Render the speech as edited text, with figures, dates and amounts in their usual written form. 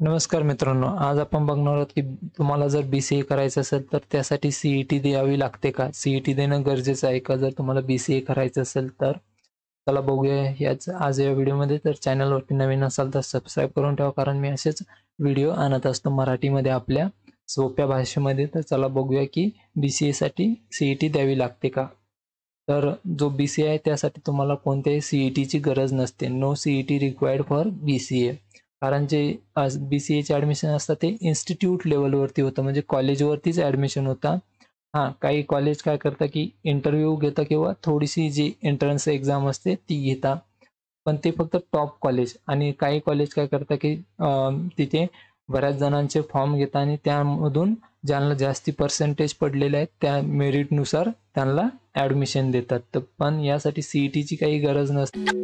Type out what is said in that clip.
नमस्कार मित्रांनो, आज आपण बघणार आहोत की तुम्हाला जर BCA करायचं असेल तर त्यासाठी CET द्यावी लागते का? CET देणं गरजेचं आहे का जर तुम्हाला BCA करायचं असेल तर? चला बघूया याच आज या व्हिडिओमध्ये. तर चॅनलवरती नवीन असाल तर सबस्क्राईब करून ठेवा, कारण मी असेच व्हिडिओ आणत असतो मराठीमध्ये आपल्या सोप्या भाषेमध्ये. तर चला बघूया की BCA साठी CET द्यावी लागते का? तर जो BCA आहे त्यासाठी तुम्हाला कोणत्याही CETची गरज नसते. No CET required for BCA. कारण जे BCAचे ॲडमिशन असतात ते इन्स्टिट्यूट लेव्हलवरती होतं, म्हणजे कॉलेजवरतीच ॲडमिशन होतं. हां, काही कॉलेज काय करतं की इंटरव्ह्यू घेतं किंवा थोडीशी जी एंट्रन्स एक्झाम असते ती घेतात. पण ते फक्त टॉप कॉलेज. आणि काही कॉलेज काय करतं की तिथे बऱ्याच जणांचे फॉर्म घेतात आणि त्यामधून ज्यांना जास्ती पर्सेंटेज पडलेले आहेत त्या मेरिटनुसार त्यांना ॲडमिशन देतात. तर पण यासाठी CETची काही गरज नसते.